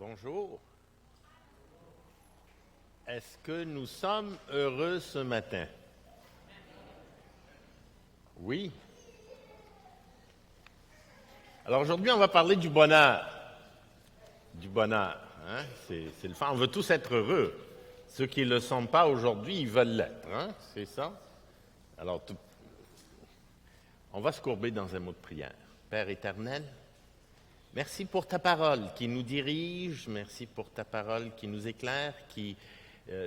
Bonjour. Est-ce que nous sommes heureux ce matin? Oui. Alors aujourd'hui, on va parler du bonheur. Du bonheur. Hein? C'est le fun. On veut tous être heureux. Ceux qui ne le sont pas aujourd'hui, ils veulent l'être. Hein? C'est ça? Alors, on va se courber dans un mot de prière. Père éternel, merci pour ta parole qui nous dirige, merci pour ta parole qui nous éclaire, qui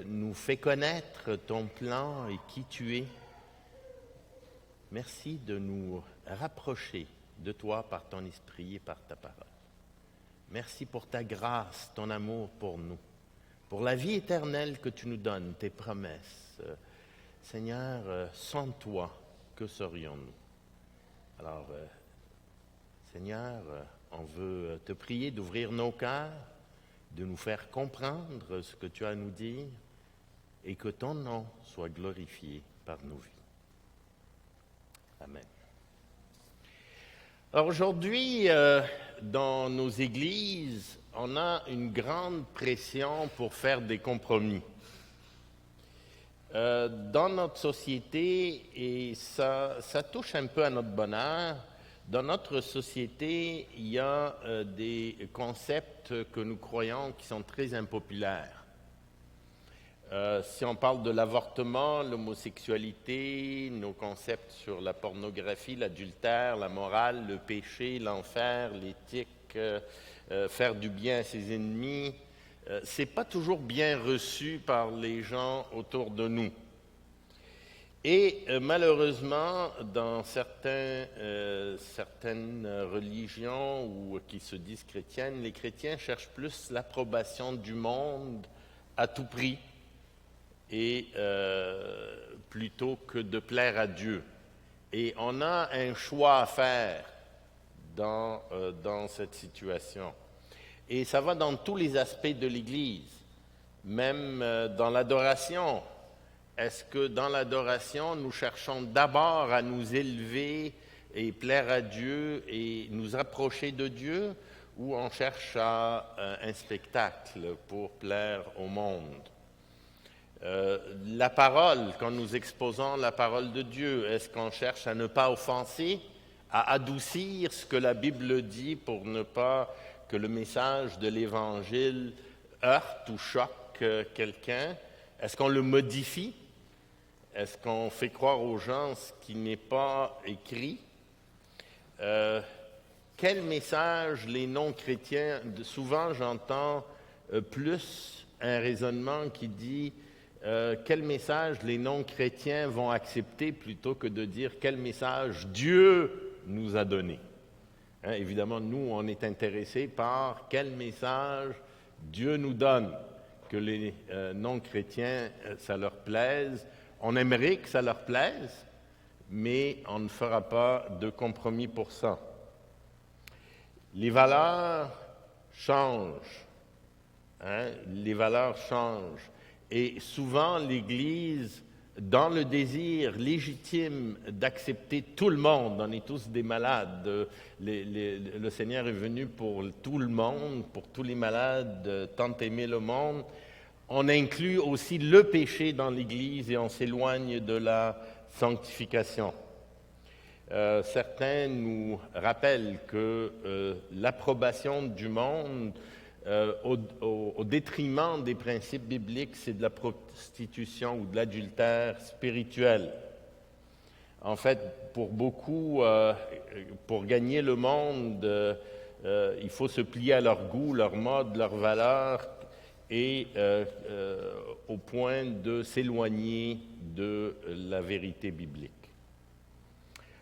nous fait connaître ton plan et qui tu es. Merci de nous rapprocher de toi par ton esprit et par ta parole. Merci pour ta grâce, ton amour pour nous, pour la vie éternelle que tu nous donnes, tes promesses. Seigneur, sans toi, que serions-nous? Alors, Seigneur, on veut te prier d'ouvrir nos cœurs, de nous faire comprendre ce que tu as à nous dire et que ton nom soit glorifié par nos vies. Amen. Alors aujourd'hui, dans nos églises, on a une grande pression pour faire des compromis. Dans notre société, et ça touche un peu à notre bonheur, dans notre société, il y a des concepts que nous croyons qui sont très impopulaires. Si on parle de l'avortement, l'homosexualité, nos concepts sur la pornographie, l'adultère, la morale, le péché, l'enfer, l'éthique, faire du bien à ses ennemis, c'est pas toujours bien reçu par les gens autour de nous. Et malheureusement, dans certaines religions ou qui se disent chrétiennes, les chrétiens cherchent plus l'approbation du monde à tout prix et plutôt que de plaire à Dieu. Et on a un choix à faire dans cette situation. Et ça va dans tous les aspects de l'Église, même dans l'adoration. Est-ce que dans l'adoration, nous cherchons d'abord à nous élever et plaire à Dieu et nous approcher de Dieu, ou on cherche à un spectacle pour plaire au monde? La parole, quand nous exposons la parole de Dieu, est-ce qu'on cherche à ne pas offenser, à adoucir ce que la Bible dit pour ne pas que le message de l'Évangile heurte ou choque quelqu'un? Est-ce qu'on le modifie? Est-ce qu'on fait croire aux gens ce qui n'est pas écrit? Quel message les non-chrétiens... Souvent, j'entends plus un raisonnement qui dit quel message les non-chrétiens vont accepter plutôt que de dire quel message Dieu nous a donné. Hein, évidemment, nous, on est intéressés par quel message Dieu nous donne, que les non-chrétiens, ça leur plaise. On aimerait que ça leur plaise, mais on ne fera pas de compromis pour ça. Les valeurs changent. Hein? Les valeurs changent. Et souvent, l'Église, dans le désir légitime d'accepter tout le monde, on est tous des malades, le Seigneur est venu pour tout le monde, pour tous les malades, tant aimer le monde. On inclut aussi le péché dans l'Église et on s'éloigne de la sanctification. Certains nous rappellent que l'approbation du monde, au détriment des principes bibliques, c'est de la prostitution ou de l'adultère spirituel. En fait, pour beaucoup, pour gagner le monde, il faut se plier à leur goût, leur mode, leurs valeurs, et au point de s'éloigner de la vérité biblique.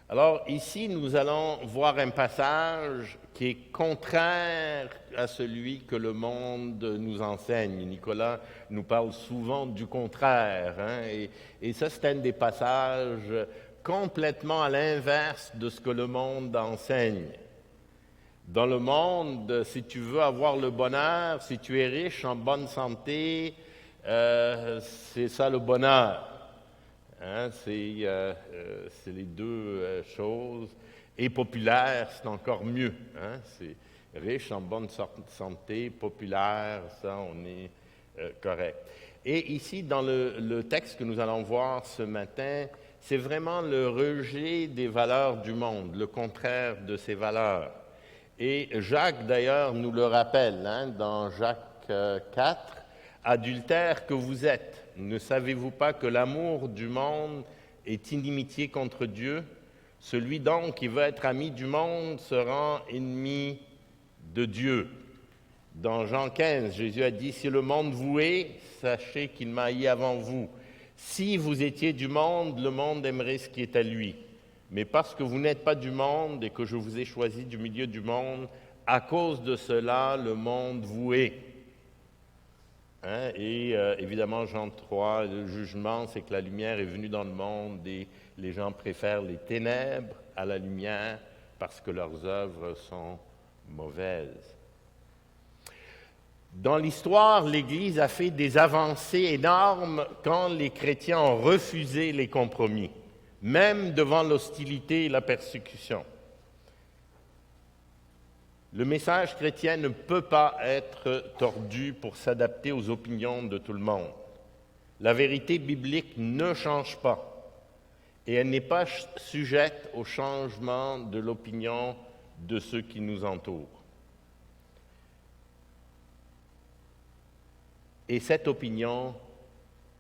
Alors ici, nous allons voir un passage qui est contraire à celui que le monde nous enseigne. Nicolas nous parle souvent du contraire, hein, et ça, c'est un des passages complètement à l'inverse de ce que le monde enseigne. Dans le monde, si tu veux avoir le bonheur, si tu es riche, en bonne santé, c'est ça le bonheur. Hein, c'est les deux choses. Et populaire, c'est encore mieux. Hein, riche, en bonne santé, populaire, ça, on est correct. Et ici, dans le texte que nous allons voir ce matin, c'est vraiment le rejet des valeurs du monde, le contraire de ces valeurs. Et Jacques, d'ailleurs, nous le rappelle, dans Jacques 4, « Adultères que vous êtes, ne savez-vous pas que l'amour du monde est inimitié contre Dieu? Celui donc qui veut être ami du monde se rend ennemi de Dieu. » Dans Jean 15, Jésus a dit « Si le monde vous hait, sachez qu'il m'a haï avant vous. Si vous étiez du monde, le monde aimerait ce qui est à lui. Mais parce que vous n'êtes pas du monde et que je vous ai choisi du milieu du monde, à cause de cela, le monde vous hait. » Et évidemment, Jean 3, le jugement, c'est que la lumière est venue dans le monde et les gens préfèrent les ténèbres à la lumière parce que leurs œuvres sont mauvaises. Dans l'histoire, l'Église a fait des avancées énormes quand les chrétiens ont refusé les compromis, même devant l'hostilité et la persécution. Le message chrétien ne peut pas être tordu pour s'adapter aux opinions de tout le monde. La vérité biblique ne change pas et elle n'est pas sujette au changement de l'opinion de ceux qui nous entourent. Et cette opinion,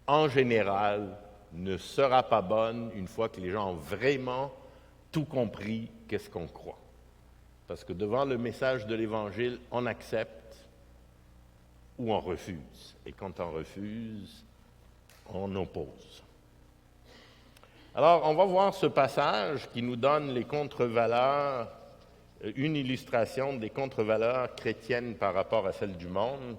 en général, ne sera pas bonne une fois que les gens ont vraiment tout compris qu'est-ce qu'on croit. Parce que devant le message de l'Évangile, on accepte ou on refuse. Et quand on refuse, on oppose. Alors, on va voir ce passage qui nous donne les contre-valeurs, une illustration des contre-valeurs chrétiennes par rapport à celles du monde,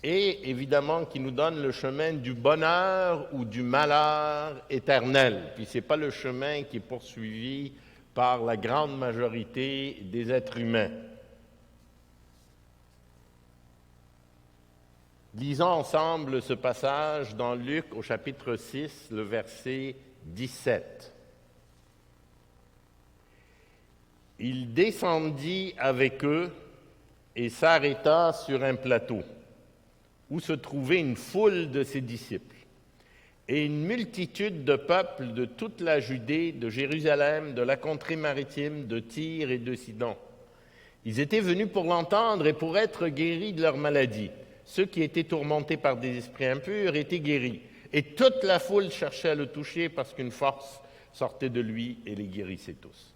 et évidemment qui nous donne le chemin du bonheur ou du malheur éternel. Puis ce n'est pas le chemin qui est poursuivi par la grande majorité des êtres humains. Lisons ensemble ce passage dans Luc au chapitre 6, le verset 17. Il descendit avec eux et s'arrêta sur un plateau où se trouvait une foule de ses disciples et une multitude de peuples de toute la Judée, de Jérusalem, de la contrée maritime, de Tyr et de Sidon. Ils étaient venus pour l'entendre et pour être guéris de leur maladie. Ceux qui étaient tourmentés par des esprits impurs étaient guéris. Et toute la foule cherchait à le toucher parce qu'une force sortait de lui et les guérissait tous.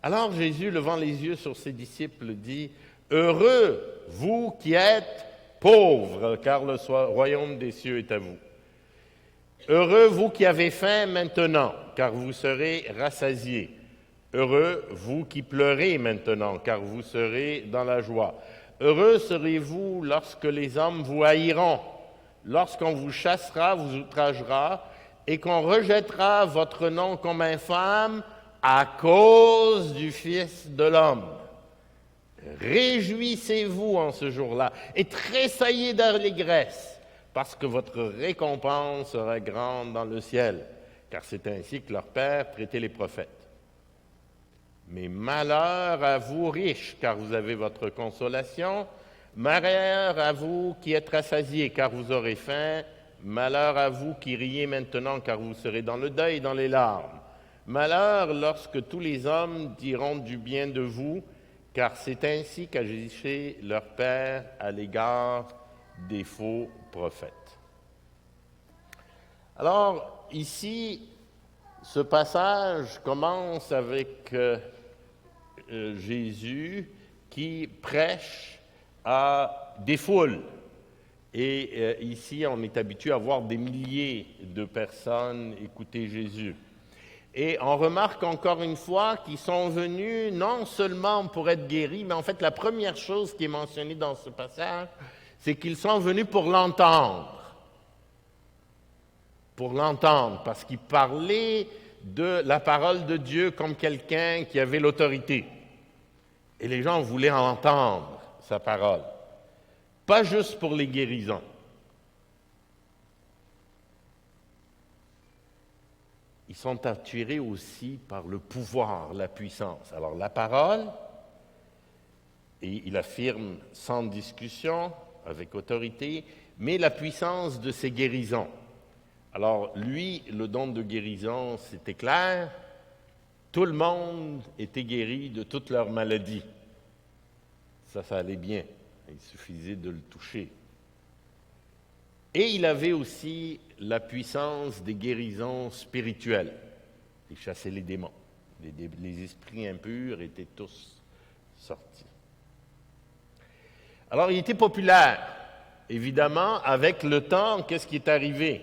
Alors Jésus, levant les yeux sur ses disciples, dit « Heureux, vous qui êtes pauvres, car le royaume des cieux est à vous. Heureux, vous qui avez faim maintenant, car vous serez rassasiés. Heureux, vous qui pleurez maintenant, car vous serez dans la joie. Heureux serez-vous lorsque les hommes vous haïront, lorsqu'on vous chassera, vous outragera, et qu'on rejettera votre nom comme infâme à cause du Fils de l'homme. Réjouissez-vous en ce jour-là et tressaillez d'allégresse, parce que votre récompense sera grande dans le ciel, car c'est ainsi que leur Père traitait les prophètes. Mais malheur à vous riches, car vous avez votre consolation. Malheur à vous qui êtes rassasiés, car vous aurez faim. Malheur à vous qui riez maintenant, car vous serez dans le deuil et dans les larmes. Malheur lorsque tous les hommes diront du bien de vous, car c'est ainsi qu'agissait leur Père à l'égard des faux prophètes. Alors, ici, ce passage commence avec Jésus qui prêche à des foules. Et ici, on est habitué à voir des milliers de personnes écouter Jésus. Et on remarque encore une fois qu'ils sont venus non seulement pour être guéris, mais en fait, la première chose qui est mentionnée dans ce passage, c'est qu'ils sont venus pour l'entendre. Pour l'entendre, parce qu'il parlait de la parole de Dieu comme quelqu'un qui avait l'autorité. Et les gens voulaient entendre sa parole. Pas juste pour les guérisons. Ils sont attirés aussi par le pouvoir, la puissance. Alors la parole, Et il affirme sans discussion, avec autorité, mais la puissance de ses guérisons. Alors, lui, le don de guérison, c'était clair. Tout le monde était guéri de toutes leurs maladies. Ça allait bien. Il suffisait de le toucher. Et il avait aussi la puissance des guérisons spirituelles. Il chassait les démons. Les esprits impurs étaient tous sortis. Alors, il était populaire. Évidemment, avec le temps, qu'est-ce qui est arrivé?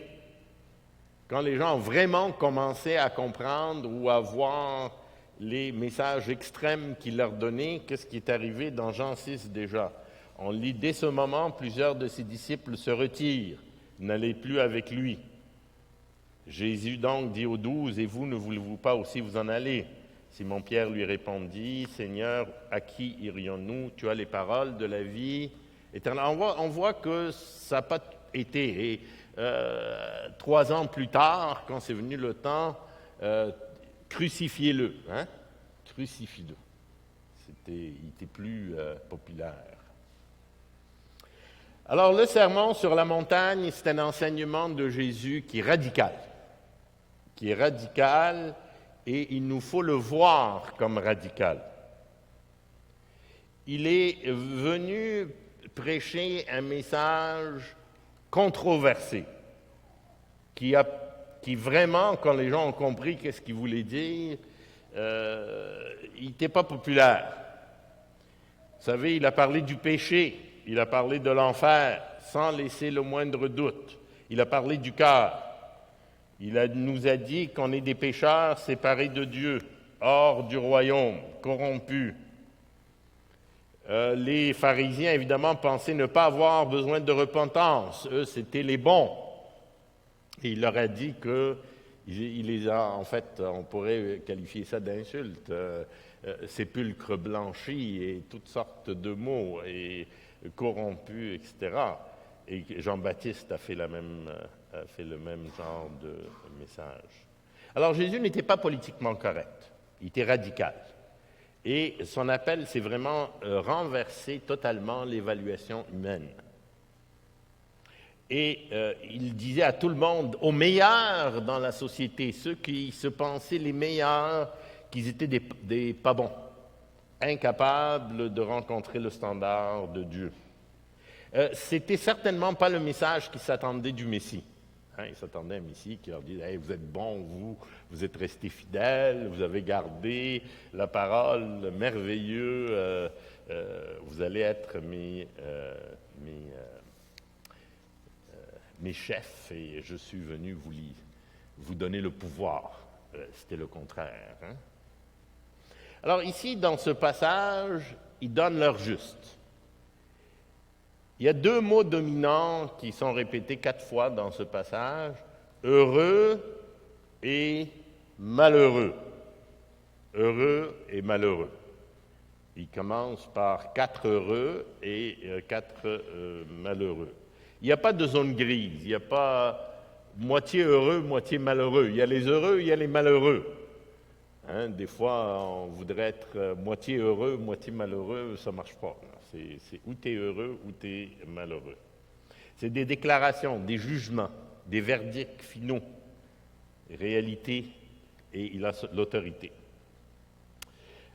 Quand les gens ont vraiment commencé à comprendre ou à voir les messages extrêmes qu'il leur donnait, qu'est-ce qui est arrivé dans Jean 6 déjà? On lit, dès ce moment, plusieurs de ses disciples se retirent, n'allez plus avec lui. Jésus donc dit aux 12, « Et vous, ne voulez-vous pas aussi vous en aller ?» Simon-Pierre lui répondit, « Seigneur, à qui irions-nous? Tu as les paroles de la vie éternelle. » On voit que ça n'a pas été. Et 3 ans plus tard, quand c'est venu le temps, crucifiez-le. Hein? Crucifie-le. Il était plus populaire. Alors, le sermon sur la montagne, c'est un enseignement de Jésus qui est radical. Et il nous faut le voir comme radical. Il est venu prêcher un message controversé, qui vraiment, quand les gens ont compris qu'est-ce qu'il voulait dire, il n'était pas populaire. Vous savez, il a parlé du péché, il a parlé de l'enfer, sans laisser le moindre doute. Il a parlé du cœur. Nous a dit qu'on est des pécheurs séparés de Dieu, hors du royaume, corrompus. Les pharisiens, évidemment, pensaient ne pas avoir besoin de repentance. Eux, c'était les bons. Et il leur a dit il les a, en fait, on pourrait qualifier ça d'insulte, sépulcre blanchi et toutes sortes de mots, et corrompus, etc. Et Jean-Baptiste a fait le même genre de message. Alors Jésus n'était pas politiquement correct, il était radical. Et son appel, c'est vraiment renverser totalement l'évaluation humaine. Et il disait à tout le monde, aux meilleurs dans la société, ceux qui se pensaient les meilleurs, qu'ils étaient des pas bons, incapables de rencontrer le standard de Dieu. C'était certainement pas le message qui s'attendait du Messie. Il s'attendait à un Messie qui leur dit hey, « Vous êtes bons, vous êtes restés fidèles, vous avez gardé la parole merveilleuse, vous allez être mes chefs et je suis venu vous donner le pouvoir. » C'était le contraire. Hein? Alors ici, dans ce passage, ils donnent leur juste. Il y a 2 mots dominants qui sont répétés 4 fois dans ce passage, heureux et malheureux. Heureux et malheureux. Il commence par 4 heureux et 4 malheureux. Il n'y a pas de zone grise, il n'y a pas moitié heureux, moitié malheureux. Il y a les heureux, il y a les malheureux. Hein, des fois, on voudrait être moitié heureux, moitié malheureux, ça ne marche pas. C'est ou tu es heureux ou tu es malheureux. C'est des déclarations, des jugements, des verdicts finaux, réalité, et il a l'autorité.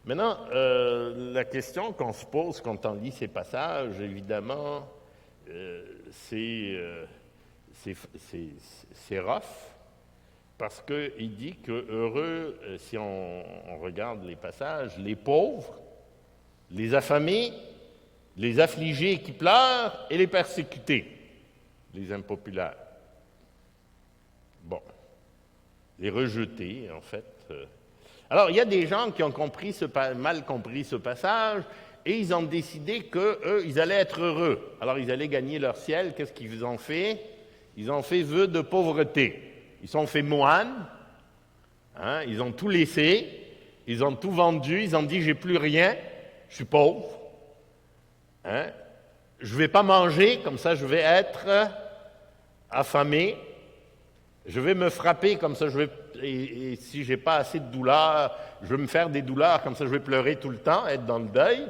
Maintenant, la question qu'on se pose quand on lit ces passages, évidemment, c'est rough, parce qu'il dit que heureux, si on regarde les passages, les pauvres, les affamés, les affligés qui pleurent et les persécutés, les impopulaires. Bon, les rejetés, en fait. Alors, il y a des gens qui ont mal compris ce passage et ils ont décidé qu'eux, ils allaient être heureux. Alors, ils allaient gagner leur ciel. Qu'est-ce qu'ils ont fait? Ils ont fait vœu de pauvreté. Ils sont fait moines, hein, ils ont tout laissé, ils ont tout vendu, ils ont dit « j'ai plus rien, je suis pauvre, hein, je ne vais pas manger, comme ça je vais être affamé, je vais me frapper, comme ça et si je n'ai pas assez de douleur, je vais me faire des douleurs, comme ça je vais pleurer tout le temps, être dans le deuil. »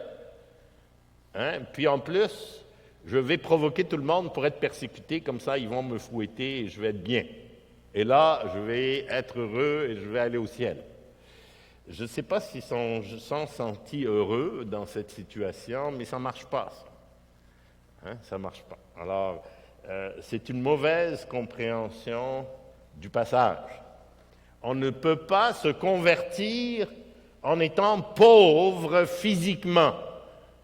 Hein? Puis en plus, je vais provoquer tout le monde pour être persécuté, comme ça ils vont me fouetter et je vais être bien. Et là, je vais être heureux et je vais aller au ciel. Je ne sais pas s'ils se sont sentis heureux dans cette situation, mais ça ne marche pas, ça. Hein? Ça ne marche pas. Alors, c'est une mauvaise compréhension du passage. On ne peut pas se convertir en étant pauvre physiquement,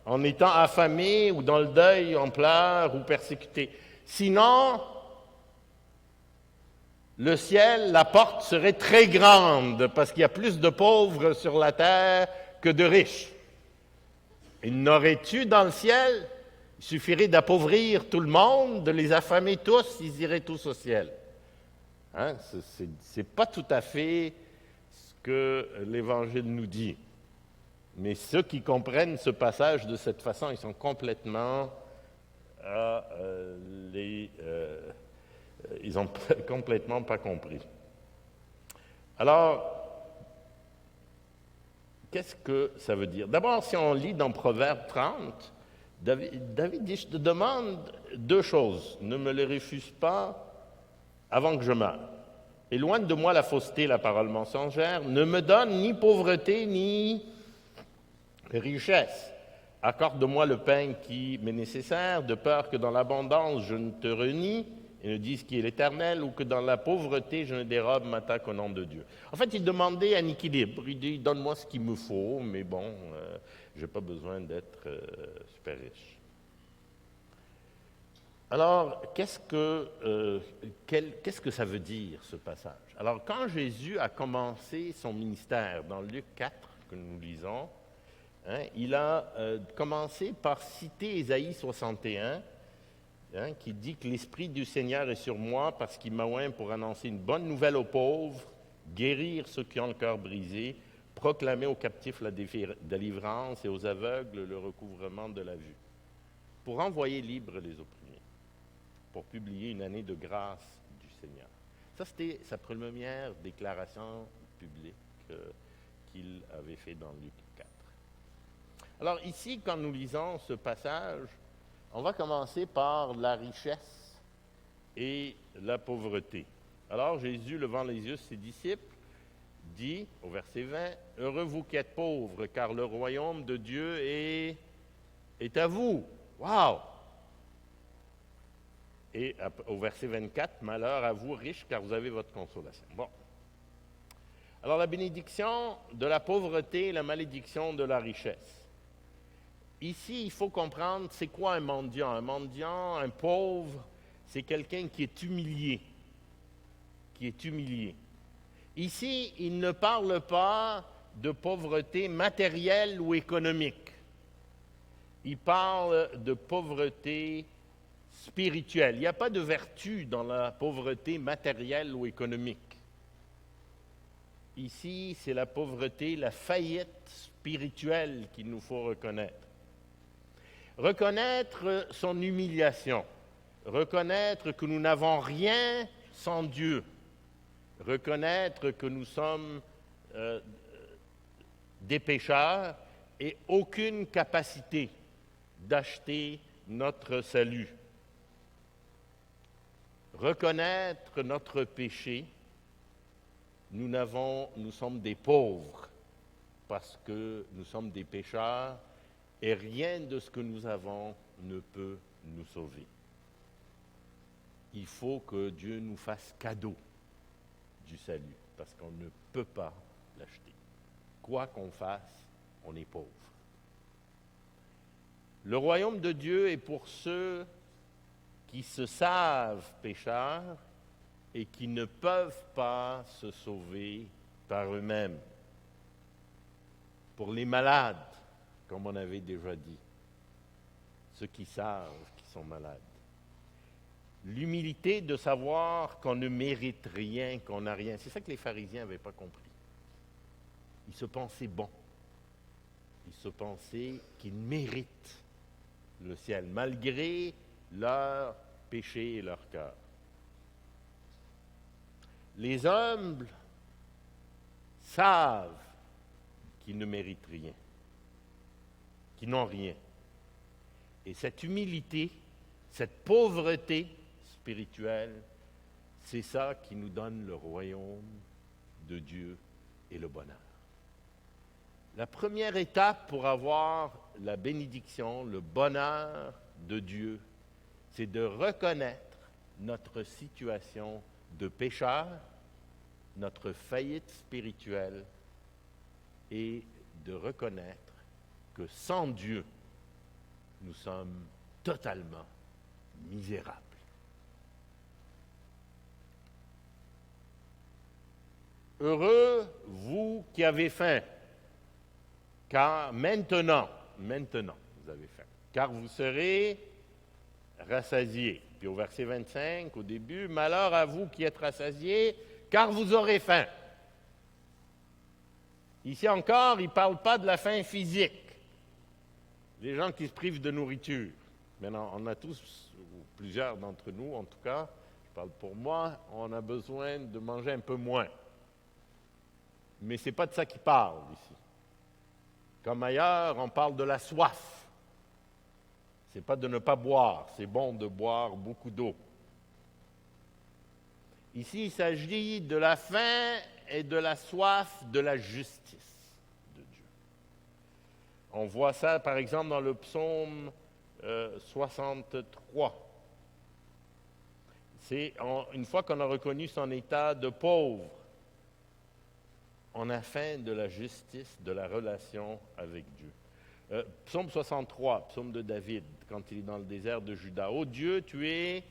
en étant affamé ou dans le deuil, en pleurs ou persécuté. Sinon, le ciel, la porte serait très grande parce qu'il y a plus de pauvres sur la terre que de riches. Il n'aurait-tu dans le ciel? Il suffirait d'appauvrir tout le monde, de les affamer tous, ils iraient tous au ciel. Hein? C'est pas tout à fait ce que l'Évangile nous dit. Mais ceux qui comprennent ce passage de cette façon, ils sont complètement ils n'ont complètement pas compris. Alors, qu'est-ce que ça veut dire? D'abord, si on lit dans Proverbe 30, David dit, je te demande deux choses. Ne me les refuse pas avant que je meure. Éloigne de moi la fausseté, la parole mensongère. Ne me donne ni pauvreté, ni richesse. Accorde-moi le pain qui m'est nécessaire, de peur que dans l'abondance je ne te renie et ne dise qui est l'Éternel, ou que dans la pauvreté je ne dérobe ma tâche au nom de Dieu. En fait, il demandait un équilibre. Il dit, donne-moi ce qu'il me faut, mais bon, je n'ai pas besoin d'être super riche. Alors, qu'est-ce que ça veut dire, ce passage? Alors, quand Jésus a commencé son ministère, dans Luc 4, que nous lisons, hein, il a commencé par citer Ésaïe 61, hein, qui dit que l'Esprit du Seigneur est sur moi parce qu'il m'a oint pour annoncer une bonne nouvelle aux pauvres, guérir ceux qui ont le cœur brisé, proclamer aux captifs la délivrance et aux aveugles le recouvrement de la vue, pour envoyer libres les opprimés, pour publier une année de grâce du Seigneur. Ça, c'était sa première déclaration publique qu'il avait fait dans Luc 4. Alors ici, quand nous lisons ce passage, on va commencer par la richesse et la pauvreté. Alors Jésus, levant les yeux sur ses disciples, dit au verset 20, « Heureux vous qui êtes pauvres, car le royaume de Dieu est à vous. » Wow! Et au verset 24, « Malheur à vous, riches, car vous avez votre consolation. » Bon. Alors la bénédiction de la pauvreté et la malédiction de la richesse. Ici, il faut comprendre, c'est quoi un mendiant? Un mendiant, un pauvre, c'est quelqu'un qui est humilié. Qui est humilié. Ici, il ne parle pas de pauvreté matérielle ou économique. Il parle de pauvreté spirituelle. Il n'y a pas de vertu dans la pauvreté matérielle ou économique. Ici, c'est la pauvreté, la faillite spirituelle qu'il nous faut reconnaître. Reconnaître son humiliation, reconnaître que nous n'avons rien sans Dieu, reconnaître que nous sommes des pécheurs et aucune capacité d'acheter notre salut. Reconnaître notre péché, nous sommes des pauvres parce que nous sommes des pécheurs et rien de ce que nous avons ne peut nous sauver. Il faut que Dieu nous fasse cadeau du salut, parce qu'on ne peut pas l'acheter. Quoi qu'on fasse, on est pauvre. Le royaume de Dieu est pour ceux qui se savent pécheurs et qui ne peuvent pas se sauver par eux-mêmes. Pour les malades, comme on avait déjà dit, ceux qui savent qu'ils sont malades. L'humilité de savoir qu'on ne mérite rien, qu'on n'a rien. C'est ça que les pharisiens n'avaient pas compris. Ils se pensaient bons. Ils se pensaient qu'ils méritent le ciel, malgré leur péché et leur cœur. Les humbles savent qu'ils ne méritent rien, qu'ils n'ont rien. Et cette humilité, cette pauvreté spirituelle, c'est ça qui nous donne le royaume de Dieu et le bonheur. La première étape pour avoir la bénédiction, le bonheur de Dieu, c'est de reconnaître notre situation de pécheur, notre faillite spirituelle, et de reconnaître que sans Dieu, nous sommes totalement misérables. Heureux vous qui avez faim, car maintenant, vous avez faim, car vous serez rassasiés. Puis au verset 25, au début, malheur à vous qui êtes rassasiés, car vous aurez faim. Ici encore, il ne parle pas de la faim physique. Les gens qui se privent de nourriture. Maintenant, on a tous, ou plusieurs d'entre nous en tout cas, je parle pour moi, on a besoin de manger un peu moins. Mais ce n'est pas de ça qu'il parle ici. Comme ailleurs, on parle de la soif. Ce n'est pas de ne pas boire, c'est bon de boire beaucoup d'eau. Ici, il s'agit de la faim et de la soif de la justice de Dieu. On voit ça, par exemple, dans le psaume 63. C'est une fois qu'on a reconnu son état de pauvre, on a faim de la justice, de la relation avec Dieu. Psaume 63, psaume de David, quand il est dans le désert de Juda. « Ô Dieu, tu es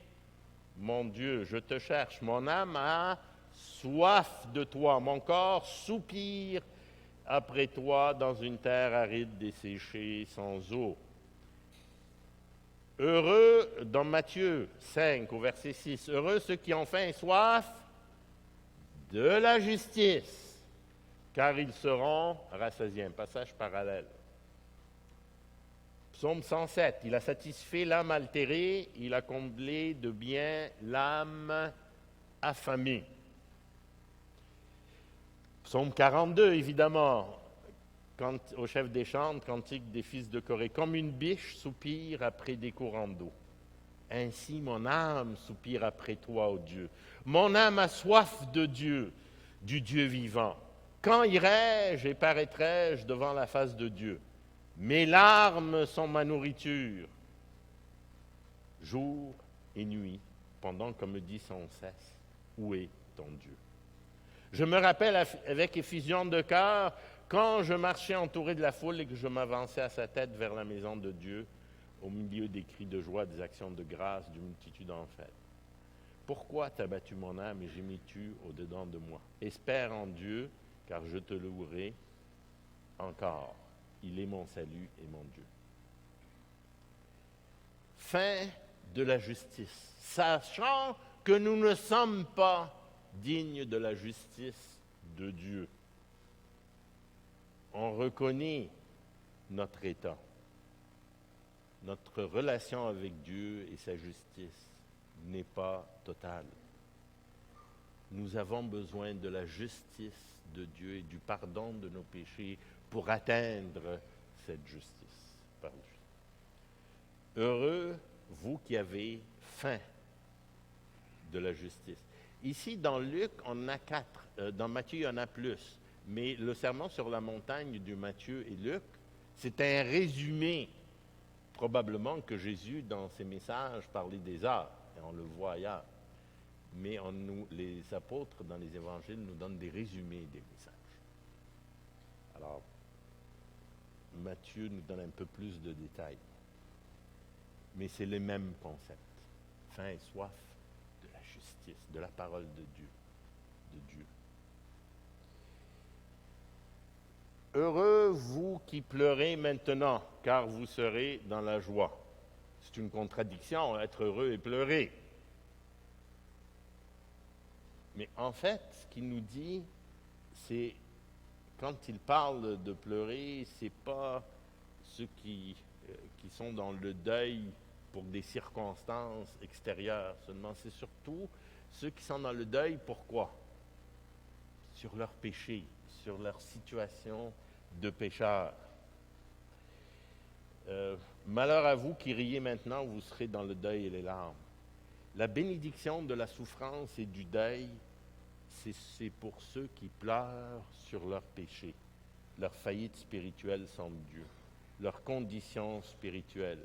mon Dieu, je te cherche. Mon âme a soif de toi. Mon corps soupire après toi dans une terre aride, desséchée, sans eau. » Heureux, dans Matthieu 5, au verset 6, « Heureux ceux qui ont faim et soif de la justice, car ils seront rassasiés. » Un passage parallèle. Psaume 107, « Il a satisfait l'âme altérée, il a comblé de bien l'âme affamée. » Psaume 42, évidemment, au chef des chantres, cantique des fils de Corée. « Comme une biche soupire après des courants d'eau. Ainsi mon âme soupire après toi, ô Dieu. Mon âme a soif de Dieu, du Dieu vivant. Quand irai-je et paraîtrai-je devant la face de Dieu? Mes larmes sont ma nourriture, jour et nuit, pendant qu'on me dit sans cesse, où est ton Dieu? Je me rappelle avec effusion de cœur quand je marchais entouré de la foule et que je m'avançais à sa tête vers la maison de Dieu, au milieu des cris de joie, des actions de grâce, d'une multitude en fête. Pourquoi t'as battu mon âme et gémis-tu au-dedans de moi? Espère en Dieu, car je te louerai encore. Il est mon salut et mon Dieu. Fin de la justice, sachant que nous ne sommes pas dignes de la justice de Dieu. On reconnaît notre état, notre relation avec Dieu et sa justice n'est pas totale. Nous avons besoin de la justice de Dieu et du pardon de nos péchés pour atteindre cette justice par Dieu. Heureux, vous qui avez faim de la justice. Ici, dans Luc, on en a 4. Dans Matthieu, il y en a plus. Mais le sermon sur la montagne de Matthieu et Luc, c'est un résumé, probablement, que Jésus, dans ses messages, parlait des heures. Et on le voit ailleurs. Mais les apôtres, dans les évangiles, nous donnent des résumés des messages. Alors, Matthieu nous donne un peu plus de détails. Mais c'est le même concept. Faim et soif de la justice, de la parole de Dieu. Heureux vous qui pleurez maintenant, car vous serez dans la joie. C'est une contradiction, être heureux et pleurer. Mais en fait, ce qu'il nous dit, c'est, quand il parle de pleurer, ce n'est pas ceux qui sont dans le deuil pour des circonstances extérieures seulement. C'est surtout ceux qui sont dans le deuil, pourquoi? Sur leur péché, sur leur situation de pécheur. Malheur à vous qui riez maintenant, vous serez dans le deuil et les larmes. La bénédiction de la souffrance et du deuil, c'est pour ceux qui pleurent sur leurs péchés, leur faillite spirituelle sans Dieu, leur condition spirituelle,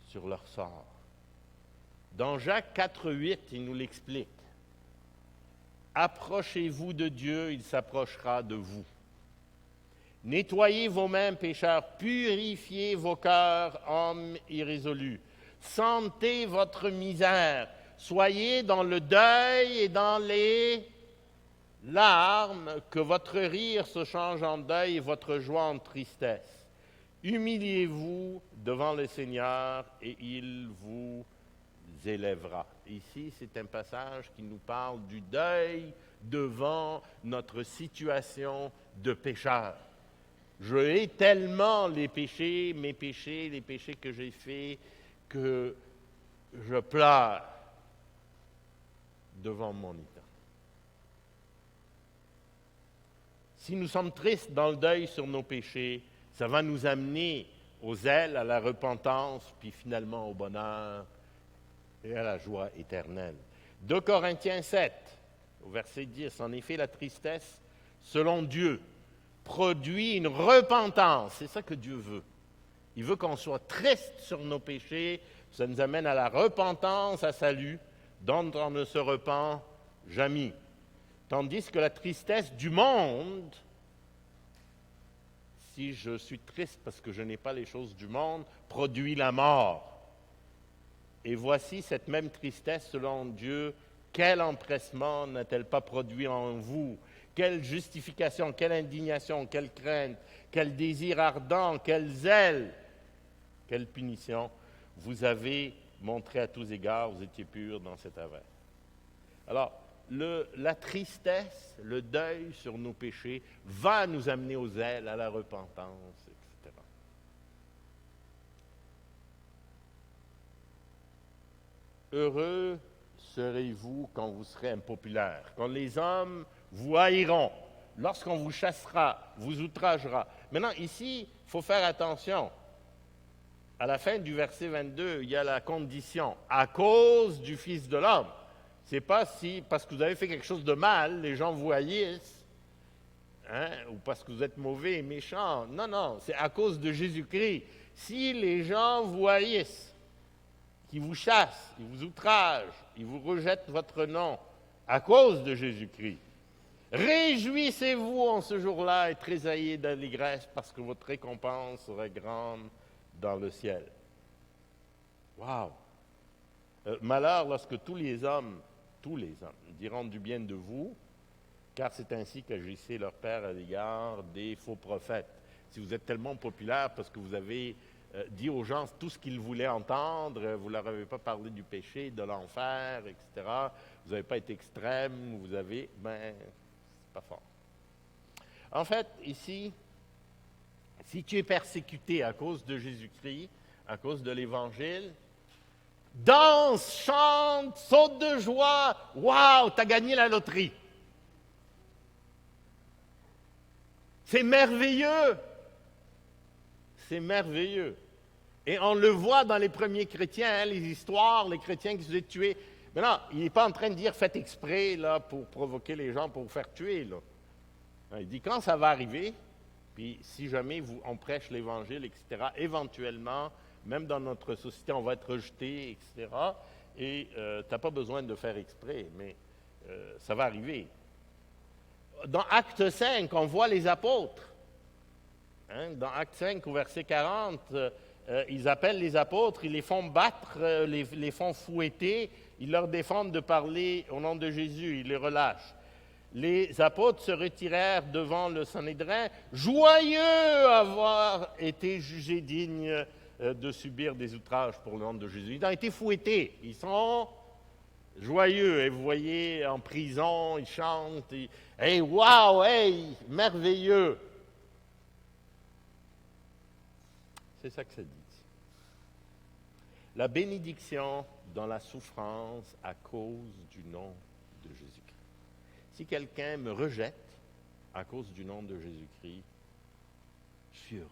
sur leur sort. Dans Jacques 4,8, il nous l'explique. Approchez-vous de Dieu, il s'approchera de vous. Nettoyez vos mains, pécheurs, purifiez vos cœurs, hommes irrésolus. Sentez votre misère, soyez dans le deuil et dans les larmes, que votre rire se change en deuil et votre joie en tristesse. Humiliez-vous devant le Seigneur et il vous élèvera. Ici, c'est un passage qui nous parle du deuil devant notre situation de pécheur. Je hais tellement les péchés, les péchés que j'ai faits, que je pleure devant mon éternel. Si nous sommes tristes dans le deuil sur nos péchés, ça va nous amener au zèle, à la repentance, puis finalement au bonheur et à la joie éternelle. 2 Corinthiens 7, au verset 10, en effet, la tristesse, selon Dieu, produit une repentance. C'est ça que Dieu veut. Il veut qu'on soit triste sur nos péchés. Ça nous amène à la repentance, à salut, dont on ne se repent jamais. Tandis que la tristesse du monde, si je suis triste parce que je n'ai pas les choses du monde, produit la mort. Et voici cette même tristesse, selon Dieu, quel empressement n'a-t-elle pas produit en vous? Quelle justification, quelle indignation, quelle crainte, quel désir ardent, quel zèle, quelle punition. Vous avez montré à tous égards, vous étiez purs dans cet avers. Alors, la tristesse, le deuil sur nos péchés va nous amener au zèle, à la repentance, etc. Heureux serez-vous quand vous serez impopulaire, quand les hommes vous haïront, lorsqu'on vous chassera, vous outragera. Maintenant, ici, il faut faire attention. À la fin du verset 22, il y a la condition « à cause du Fils de l'homme ». Ce n'est pas si, parce que vous avez fait quelque chose de mal, les gens vous haïssent, ou parce que vous êtes mauvais et méchant. Non, non, c'est à cause de Jésus-Christ. Si les gens vous haïssent, qui vous chassent, ils vous outragent, ils vous rejettent votre nom, à cause de Jésus-Christ, réjouissez-vous en ce jour-là et tressaillez d'allégresse parce que votre récompense sera grande dans le ciel. Wow! Malheur lorsque tous les hommes diront du bien de vous, car c'est ainsi qu'agissait leur Père à l'égard des faux prophètes. Si vous êtes tellement populaire parce que vous avez dit aux gens tout ce qu'ils voulaient entendre, vous ne leur avez pas parlé du péché, de l'enfer, etc., vous n'avez pas été extrême, vous avez, c'est pas fort. En fait, ici, si tu es persécuté à cause de Jésus-Christ, à cause de l'Évangile, danse, chante, saute de joie, waouh, tu as gagné la loterie. C'est merveilleux. C'est merveilleux. Et on le voit dans les premiers chrétiens, les histoires, les chrétiens qui se faisaient tuer. Mais non, il n'est pas en train de dire faites exprès là, pour provoquer les gens, pour vous faire tuer. Là. Non, il dit quand ça va arriver, puis si jamais on prêche l'Évangile, etc., éventuellement, même dans notre société, on va être rejeté, etc., et tu n'as pas besoin de faire exprès, mais ça va arriver. Dans Acte 5, on voit les apôtres. Dans Acte 5, au verset 40, ils appellent les apôtres, ils les font battre, les font fouetter, ils leur défendent de parler au nom de Jésus, ils les relâchent. Les apôtres se retirèrent devant le Sanhédrin, joyeux avoir été jugés dignes de subir des outrages pour le nom de Jésus. Ils ont été fouettés, ils sont joyeux, et vous voyez, en prison, ils chantent, hey, wow, hey, merveilleux. C'est ça que ça dit. La bénédiction dans la souffrance à cause du nom de Jésus-Christ. Si quelqu'un me rejette à cause du nom de Jésus-Christ, je suis heureux.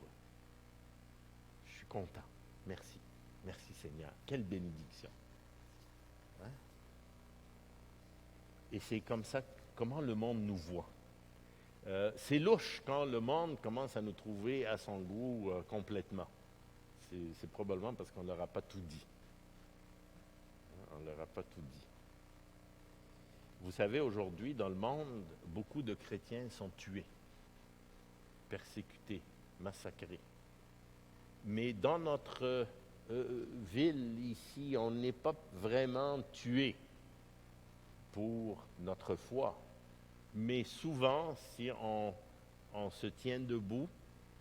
Je suis suis content. Merci. Merci Seigneur. Quelle bénédiction. Hein? Et c'est comme ça, comment le monde nous voit. C'est louche quand le monde commence à nous trouver à son goût complètement. C'est probablement parce qu'on ne leur a pas tout dit. On ne leur a pas tout dit. Vous savez, aujourd'hui, dans le monde, beaucoup de chrétiens sont tués, persécutés, massacrés. Mais dans notre ville ici, on n'est pas vraiment tué pour notre foi. Mais souvent, si on se tient debout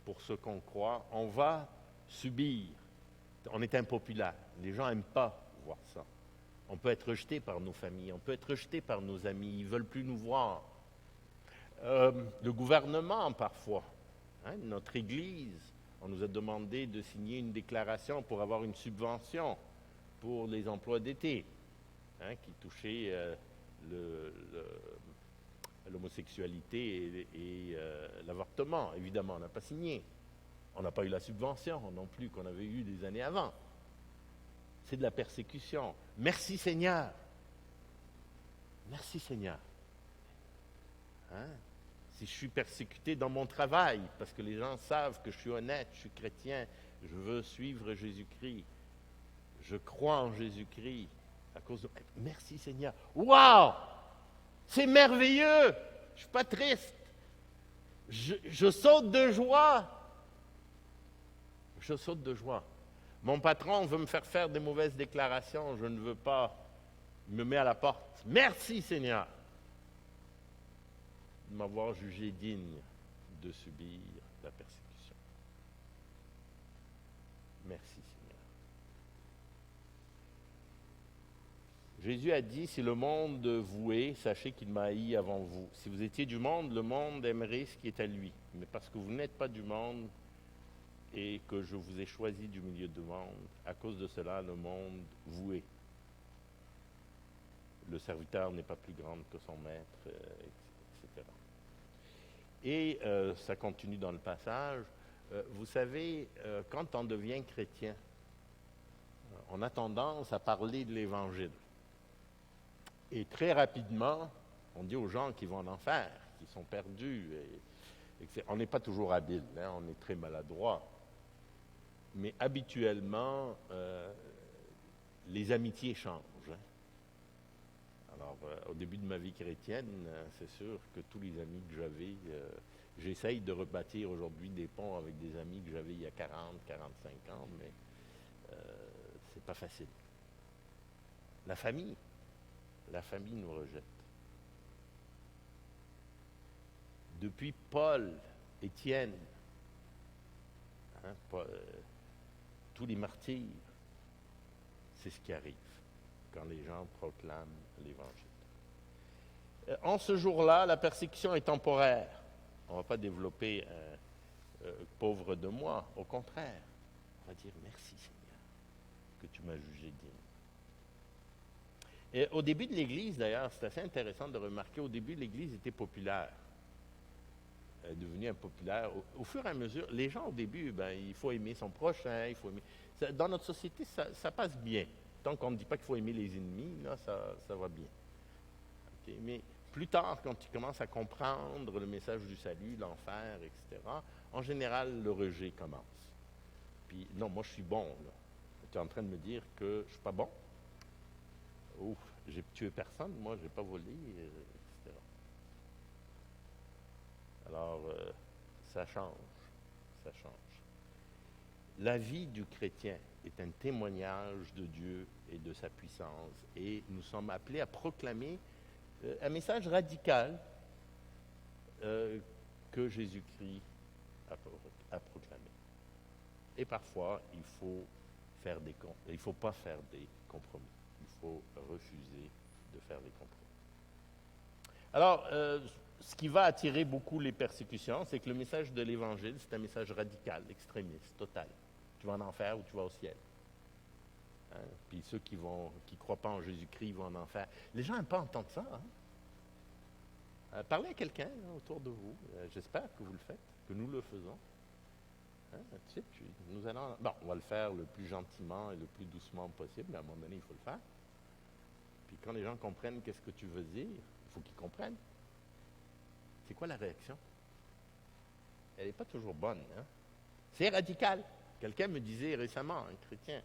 pour ce qu'on croit, on va subir. On est impopulaire. Les gens n'aiment pas voir ça. On peut être rejeté par nos familles, on peut être rejeté par nos amis, ils ne veulent plus nous voir. Le gouvernement, parfois, hein, notre Église, on nous a demandé de signer une déclaration pour avoir une subvention pour les emplois d'été, hein, qui touchait l'homosexualité et l'avortement. Évidemment, on n'a pas signé. On n'a pas eu la subvention non plus qu'on avait eue des années avant. C'est de la persécution. Merci Seigneur. Merci Seigneur. Hein? Si je suis persécuté dans mon travail, parce que les gens savent que je suis honnête, je suis chrétien, je veux suivre Jésus-Christ, je crois en Jésus-Christ, à cause de... Merci Seigneur. Wow! C'est merveilleux! Je ne suis pas triste. Je saute de joie. Je saute de joie. Mon patron veut me faire des mauvaises déclarations, je ne veux pas. Il me met à la porte. Merci Seigneur de m'avoir jugé digne de subir la persécution. Merci Seigneur. Jésus a dit, si le monde vous hait, sachez qu'il m'a haï avant vous. Si vous étiez du monde, le monde aimerait ce qui est à lui. Mais parce que vous n'êtes pas du monde, et que je vous ai choisi du milieu du monde, à cause de cela, le monde vous hait. Le serviteur n'est pas plus grand que son maître, etc. Et ça continue dans le passage. Vous savez, quand on devient chrétien, on a tendance à parler de l'Évangile. Et très rapidement, on dit aux gens qui vont en enfer, qui sont perdus. On n'est pas toujours habile, hein, on est très maladroit. Mais habituellement, les amitiés changent. Hein. Alors, au début de ma vie chrétienne, c'est sûr que tous les amis que j'avais, j'essaye de rebâtir aujourd'hui des ponts avec des amis que j'avais il y a 40, 45 ans, mais c'est pas facile. La famille nous rejette. Depuis Paul, Étienne, hein, tous les martyrs, c'est ce qui arrive quand les gens proclament l'Évangile. En ce jour-là, la persécution est temporaire. On ne va pas développer pauvre de moi. Au contraire, on va dire merci Seigneur que tu m'as jugé digne. Et au début de l'Église, d'ailleurs, c'est assez intéressant de remarquer, au début, l'Église était populaire. Elle est devenue impopulaire. Au fur et à mesure, les gens, au début, il faut aimer son prochain, il faut aimer... Dans notre société, ça passe bien. Tant qu'on ne dit pas qu'il faut aimer les ennemis, là, ça va bien. Okay? Mais plus tard, quand tu commences à comprendre le message du salut, l'enfer, etc., en général, le rejet commence. Puis, non, moi, je suis bon. Tu es en train de me dire que je ne suis pas bon? Ouf, j'ai tué personne, moi, je n'ai pas volé, etc. Alors, ça change. La vie du chrétien est un témoignage de Dieu et de sa puissance. Et nous sommes appelés à proclamer un message radical que Jésus-Christ a proclamé. Et parfois, il ne faut pas faire des compromis. Il faut refuser de faire des compromis. Alors, ce qui va attirer beaucoup les persécutions, c'est que le message de l'Évangile, c'est un message radical, extrémiste, total. Tu vas en enfer ou tu vas au ciel. Hein? Puis ceux qui ne croient pas en Jésus-Christ vont en enfer. Les gens n'aiment pas entendre ça. Hein? Parlez à quelqu'un autour de vous. J'espère que vous le faites, que nous le faisons. Hein, tu sais, nous allons... Bon, on va le faire le plus gentiment et le plus doucement possible, mais à un moment donné, il faut le faire. Puis quand les gens comprennent qu'est-ce que tu veux dire, il faut qu'ils comprennent. C'est quoi la réaction? Elle n'est pas toujours bonne. Hein? C'est radical. Quelqu'un me disait récemment, un chrétien,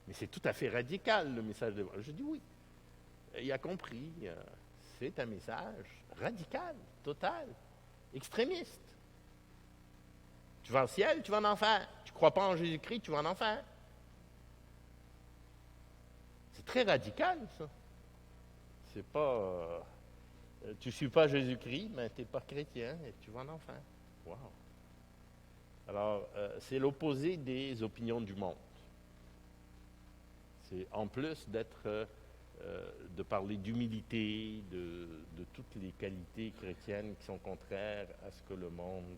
mais c'est tout à fait radical le message de... Je dis oui. Il a compris. C'est un message radical, total, extrémiste. Tu vas au ciel, tu vas en enfer. Tu ne crois pas en Jésus-Christ, tu vas en enfer. C'est très radical, ça. C'est pas... tu ne suis pas Jésus-Christ, mais tu n'es pas chrétien et tu vas en enfer. Wow. Alors, c'est l'opposé des opinions du monde. C'est en plus d'être... de parler d'humilité, de toutes les qualités chrétiennes qui sont contraires à ce que le monde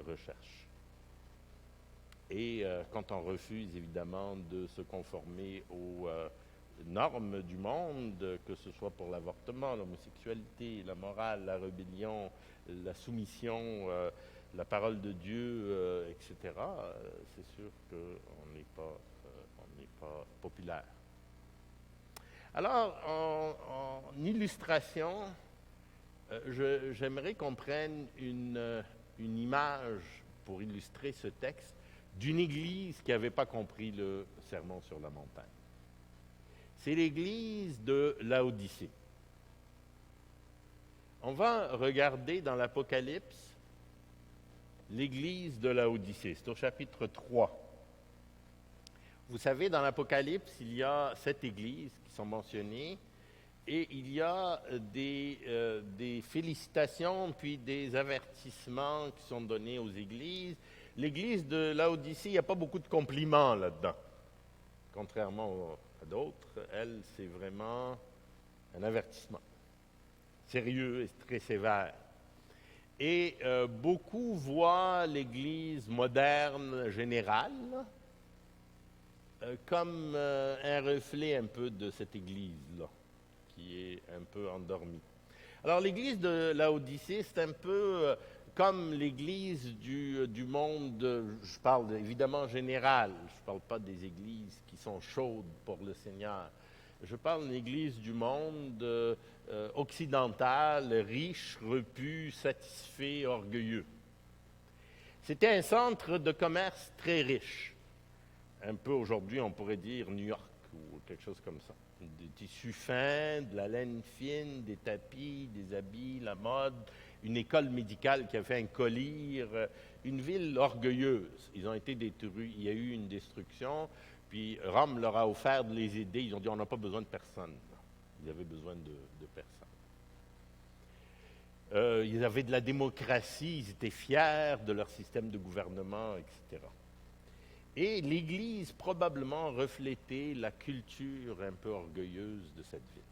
recherche. Et quand on refuse évidemment de se conformer aux normes du monde, que ce soit pour l'avortement, l'homosexualité, la morale, la rébellion, la soumission, la parole de Dieu, etc., c'est sûr qu'on n'est pas populaire. Alors, en illustration, j'aimerais qu'on prenne une image pour illustrer ce texte d'une église qui n'avait pas compris le sermon sur la montagne. C'est l'église de Laodicée. On va regarder dans l'Apocalypse l'église de Laodicée. C'est au chapitre 3. Vous savez, dans l'Apocalypse, il y a 7 églises qui sont mentionnées et il y a des félicitations puis des avertissements qui sont donnés aux églises. L'église de Laodicée, il n'y a pas beaucoup de compliments là-dedans. Contrairement à d'autres, elle, c'est vraiment un avertissement. Sérieux et très sévère. Et beaucoup voient l'église moderne générale comme un reflet un peu de cette église-là, qui est un peu endormie. Alors l'église de Laodicée, c'est un peu comme l'église du monde, je parle évidemment général, je ne parle pas des églises qui sont chaudes pour le Seigneur. Je parle de l'église du monde occidental, riche, repu, satisfait, orgueilleux. C'était un centre de commerce très riche. Un peu aujourd'hui, on pourrait dire New York ou quelque chose comme ça. Des tissus fins, de la laine fine, des tapis, des habits, la mode, une école médicale qui a fait un collyre, une ville orgueilleuse. Ils ont été détruits, il y a eu une destruction, puis Rome leur a offert de les aider. Ils ont dit, on n'a pas besoin de personne. Ils avaient besoin de personne. Ils avaient de la démocratie, ils étaient fiers de leur système de gouvernement, etc. Et l'Église probablement reflétait la culture un peu orgueilleuse de cette ville.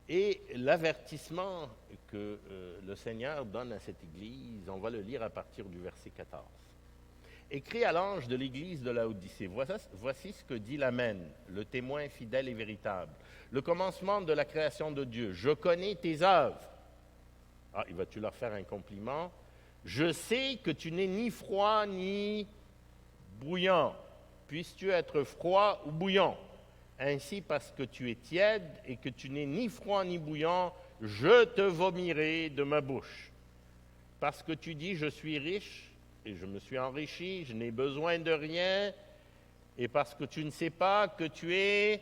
Et l'avertissement que le Seigneur donne à cette Église, on va le lire à partir du verset 14. Écrit à l'ange de l'Église de Laodicée, voici ce que dit l'Amen, le témoin fidèle et véritable, le commencement de la création de Dieu. Je connais tes œuvres. Ah, vas-tu leur faire un compliment? Je sais que tu n'es ni froid ni bouillant, puisses-tu être froid ou bouillant. Ainsi, parce que tu es tiède et que tu n'es ni froid ni bouillant, je te vomirai de ma bouche. Parce que tu dis, je suis riche et je me suis enrichi, je n'ai besoin de rien, et parce que tu ne sais pas que tu es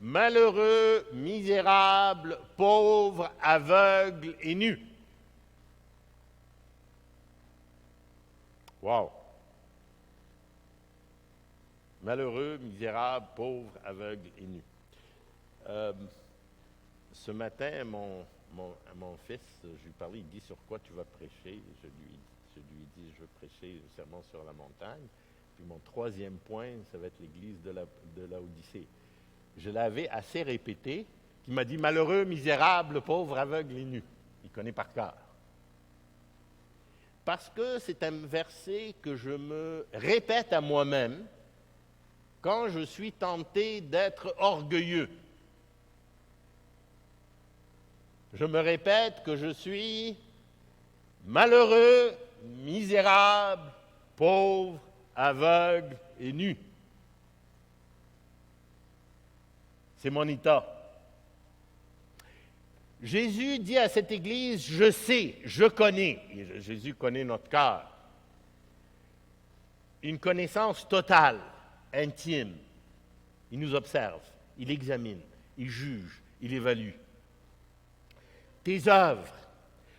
malheureux, misérable, pauvre, aveugle et nu. Wow! Malheureux, misérable, pauvre, aveugle et nu. Ce matin, mon fils, je lui parlais, il dit, sur quoi tu vas prêcher? Je lui ai dit, je vais prêcher le sermon sur la montagne. Puis mon troisième point, ça va être l'église de Laodicée. Je l'avais assez répété, qu'il m'a dit, malheureux, misérable, pauvre, aveugle et nu. Il connaît par cœur. Parce que c'est un verset que je me répète à moi-même, quand je suis tenté d'être orgueilleux. Je me répète que je suis malheureux, misérable, pauvre, aveugle et nu. C'est mon état. Jésus dit à cette Église, je sais, je connais. Et Jésus connaît notre cœur. Une connaissance totale, intime. Il nous observe, il examine, il juge, il évalue. Tes œuvres.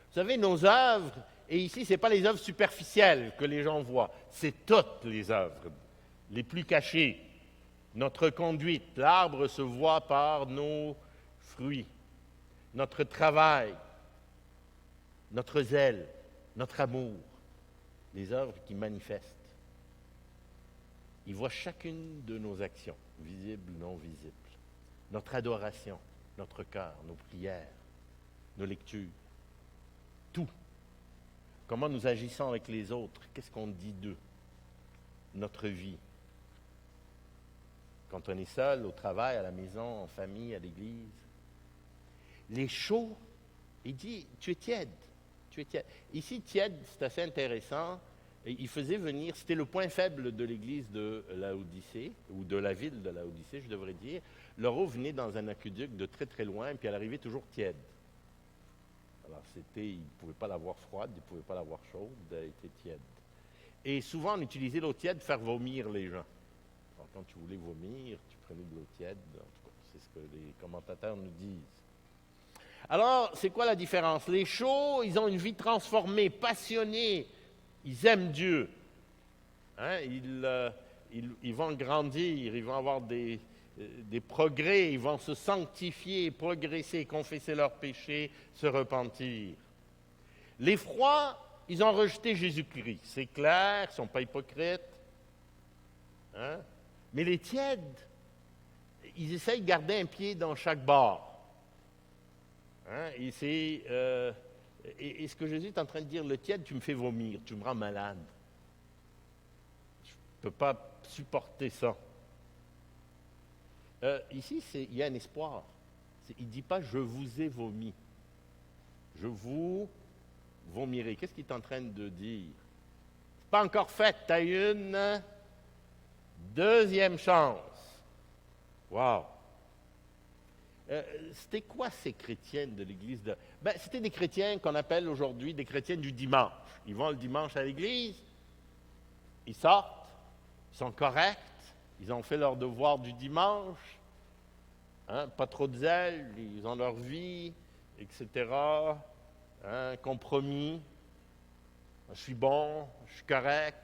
Vous savez, nos œuvres, et ici, ce n'est pas les œuvres superficielles que les gens voient, c'est toutes les œuvres, les plus cachées. Notre conduite, l'arbre se voit par nos fruits. Notre travail, notre zèle, notre amour, les œuvres qui manifestent. Il voit chacune de nos actions, visibles, non visibles. Notre adoration, notre cœur, nos prières, nos lectures, tout. Comment nous agissons avec les autres, qu'est-ce qu'on dit d'eux, notre vie. Quand on est seul, au travail, à la maison, en famille, à l'église. Les chauds, il dit, tu es tiède. Tu es tiède. Ici, tiède, c'est assez intéressant. Il faisait venir, c'était le point faible de l'église de Laodicée, ou de la ville de Laodicée, je devrais dire. Leur eau venait dans un aqueduc de très très loin, puis elle arrivait toujours tiède. Alors ils ne pouvaient pas l'avoir froide, ils ne pouvaient pas l'avoir chaude, elle était tiède. Et souvent, on utilisait l'eau tiède pour faire vomir les gens. Alors, quand tu voulais vomir, tu prenais de l'eau tiède. En tout cas, c'est ce que les commentateurs nous disent. Alors, c'est quoi la différence? Les chauds, ils ont une vie transformée, passionnée. Ils aiment Dieu. Hein? Ils vont grandir, ils vont avoir des progrès, ils vont se sanctifier, progresser, confesser leurs péchés, se repentir. Les froids, ils ont rejeté Jésus-Christ. C'est clair, ils ne sont pas hypocrites. Hein? Mais les tièdes, ils essayent de garder un pied dans chaque bord. Hein? Et ce que Jésus est en train de dire, le tiède, tu me fais vomir, tu me rends malade. Je ne peux pas supporter ça. Ici, il y a un espoir. Il ne dit pas « je vous ai vomi ». Je vous vomirai. Qu'est-ce qu'il est en train de dire? C'est pas encore fait, tu as une deuxième chance. Wow! C'était quoi ces chrétiens de l'église de... c'était des chrétiens qu'on appelle aujourd'hui des chrétiens du dimanche. Ils vont le dimanche à l'église, ils sortent, ils sont corrects, ils ont fait leur devoir du dimanche, hein, pas trop de zèle, ils ont leur vie, etc. Hein, compromis, je suis bon, je suis correct.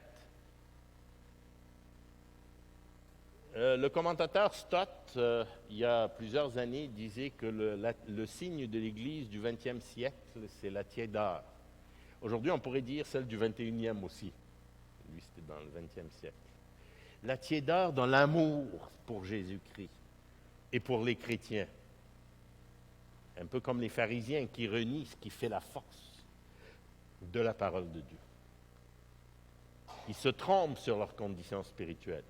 Le commentateur Stott, il y a plusieurs années, disait que le signe de l'Église du 20e siècle, c'est la tiédeur. Aujourd'hui, on pourrait dire celle du 21e aussi. Lui, c'était dans le 20e siècle. La tiédeur dans l'amour pour Jésus-Christ et pour les chrétiens. Un peu comme les pharisiens qui renient ce qui fait la force de la parole de Dieu. Ils se trompent sur leur condition spirituelle.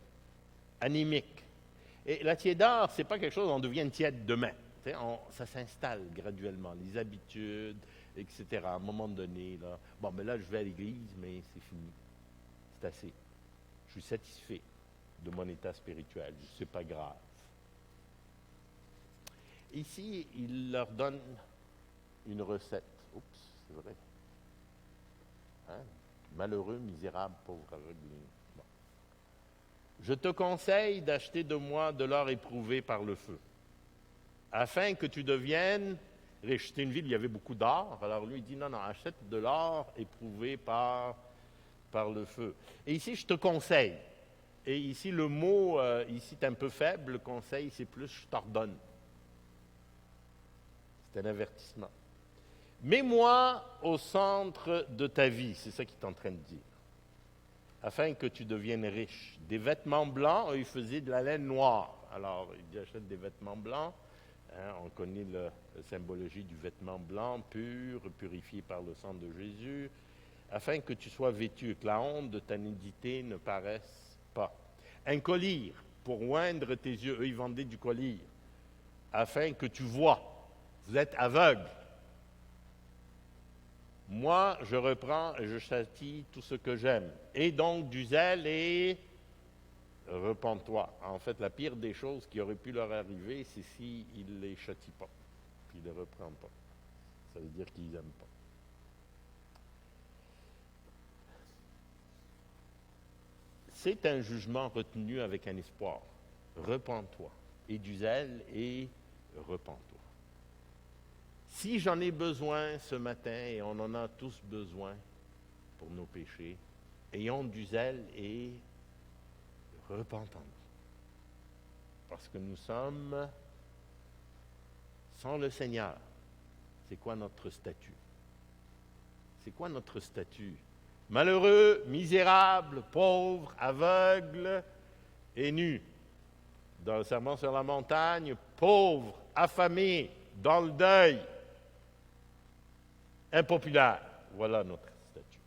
Anémique. Et la tiédeur, ce n'est pas quelque chose, on devient tiède demain. Ça s'installe graduellement, les habitudes, etc. À un moment donné, là, mais là, je vais à l'église, mais c'est fini. C'est assez. Je suis satisfait de mon état spirituel. Ce n'est pas grave. Ici, il leur donne une recette. Oups, c'est vrai. Hein? Malheureux, misérable, pauvre aveugle. Je te conseille d'acheter de moi de l'or éprouvé par le feu, afin que tu deviennes riche. C'était une ville où il y avait beaucoup d'or. Alors lui, il dit, non, achète de l'or éprouvé par le feu. Et ici, je te conseille. Et ici, le mot, ici, est un peu faible. Le conseil, c'est plus, je t'ordonne. C'est un avertissement. Mets-moi au centre de ta vie. C'est ça qu'il est en train de dire. Afin que tu deviennes riche. Des vêtements blancs, ils faisaient de la laine noire. Alors, il dit, achète des vêtements blancs. Hein, on connaît la symbologie du vêtement blanc, pur, purifié par le sang de Jésus, afin que tu sois vêtu, que la honte de ta nudité ne paraisse pas. Un collier, pour oindre tes yeux. Eux, ils vendaient du collier. Afin que tu vois. Vous êtes aveugle. Moi, je reprends et je châtie tout ce que j'aime. Et donc du zèle et repens-toi. En fait, la pire des choses qui aurait pu leur arriver, c'est s'ils ne les châtient pas, puis ils ne les reprennent pas. Ça veut dire qu'ils n'aiment pas. C'est un jugement retenu avec un espoir. Repens-toi. Et du zèle et repens-toi. Si j'en ai besoin ce matin, et on en a tous besoin pour nos péchés, ayons du zèle et repentons-nous. Parce que nous sommes sans le Seigneur. C'est quoi notre statut? C'est quoi notre statut? Malheureux, misérable, pauvre, aveugle et nu. Dans le Sermon sur la montagne, pauvre, affamé, dans le deuil, impopulaire. Voilà notre statut.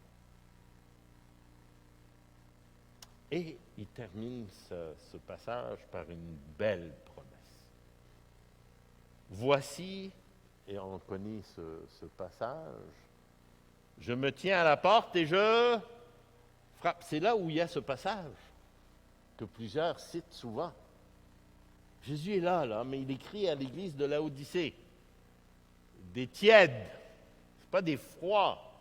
Et il termine ce passage par une belle promesse. Voici, et on connaît ce passage, je me tiens à la porte et je frappe. C'est là où il y a ce passage que plusieurs citent souvent. Jésus est là, mais il écrit à l'église de Laodicée. Des tièdes, ce n'est pas des froids.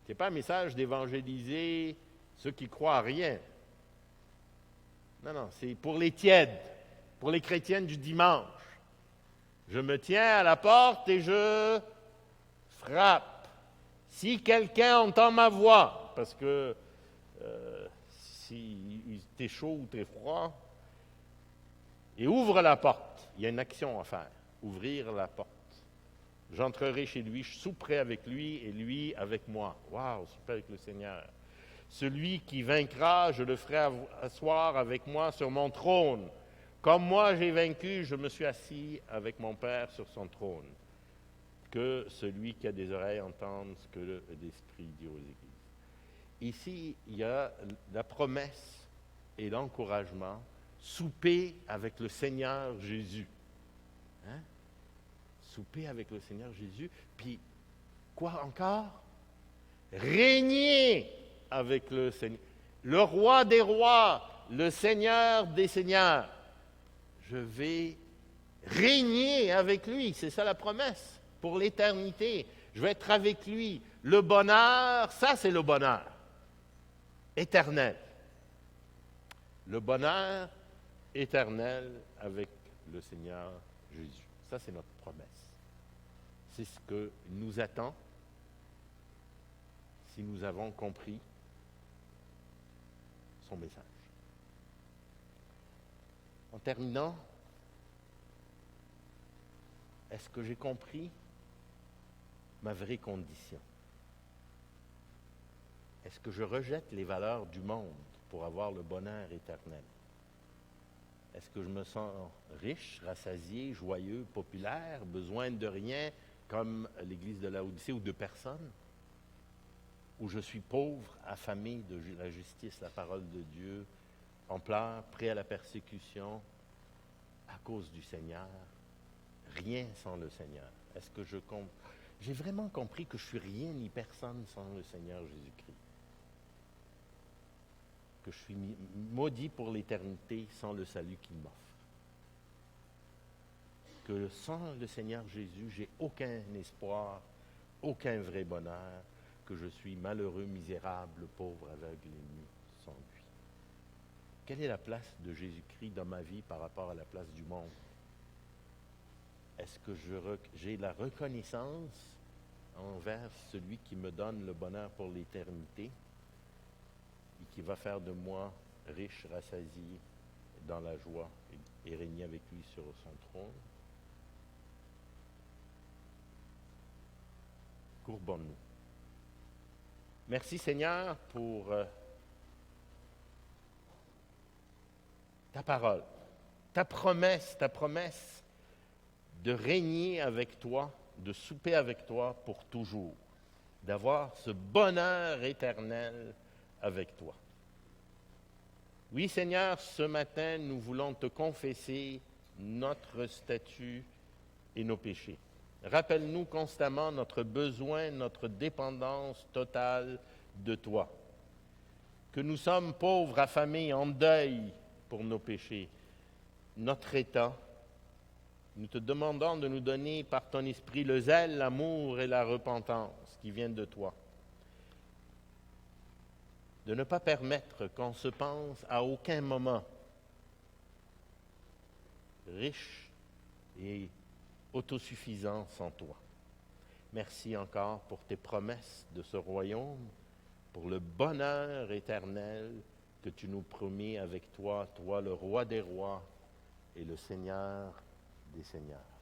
Ce n'est pas un message d'évangéliser ceux qui croient à rien. Non, c'est pour les tièdes, pour les chrétiennes du dimanche. Je me tiens à la porte et je frappe. Si quelqu'un entend ma voix, parce que si t'es chaud ou t'es froid, et ouvre la porte, il y a une action à faire, ouvrir la porte. J'entrerai chez lui, je souperai avec lui et lui avec moi. Waouh, souper avec le Seigneur. Celui qui vaincra, je le ferai asseoir avec moi sur mon trône. Comme moi j'ai vaincu, je me suis assis avec mon Père sur son trône. Que celui qui a des oreilles entende ce que l'Esprit dit aux églises. Ici, il y a la promesse et l'encouragement, souper avec le Seigneur Jésus. Hein? Souper avec le Seigneur Jésus, puis quoi encore? Régner avec le Seigneur. Le roi des rois, le Seigneur des seigneurs. Je vais régner avec lui, c'est ça la promesse. Pour l'éternité. Je vais être avec lui. Le bonheur, ça c'est le bonheur éternel. Le bonheur éternel avec le Seigneur Jésus. Ça c'est notre promesse. C'est ce que nous attend si nous avons compris son message. En terminant, est-ce que j'ai compris ma vraie condition? Est-ce que je rejette les valeurs du monde pour avoir le bonheur éternel? Est-ce que je me sens riche, rassasié, joyeux, populaire, besoin de rien comme l'église de Laodicée ou de personne? Ou je suis pauvre, affamé de la justice, la parole de Dieu, en pleurs, prêt à la persécution à cause du Seigneur? Rien sans le Seigneur. Est-ce que j'ai vraiment compris que je suis rien ni personne sans le Seigneur Jésus-Christ? Que je suis maudit pour l'éternité sans le salut qu'il m'offre. Que sans le Seigneur Jésus, j'ai aucun espoir, aucun vrai bonheur, que je suis malheureux, misérable, pauvre, aveugle et nu sans lui. Quelle est la place de Jésus-Christ dans ma vie par rapport à la place du monde? Est-ce que j'ai la reconnaissance envers celui qui me donne le bonheur pour l'éternité et qui va faire de moi riche, rassasié, dans la joie et régner avec lui sur son trône? Courbons-nous. Merci Seigneur pour ta parole, ta promesse de régner avec toi, de souper avec toi pour toujours, d'avoir ce bonheur éternel avec toi. Oui Seigneur, ce matin, nous voulons te confesser notre statut et nos péchés. Rappelle-nous constamment notre besoin, notre dépendance totale de toi. Que nous sommes pauvres, affamés, en deuil pour nos péchés, notre état. Nous te demandons de nous donner par ton esprit le zèle, l'amour et la repentance qui viennent de toi. De ne pas permettre qu'on se pense à aucun moment riche et autosuffisant sans toi. Merci encore pour tes promesses de ce royaume, pour le bonheur éternel que tu nous promets avec toi, toi le roi des rois et le Seigneur des seigneurs.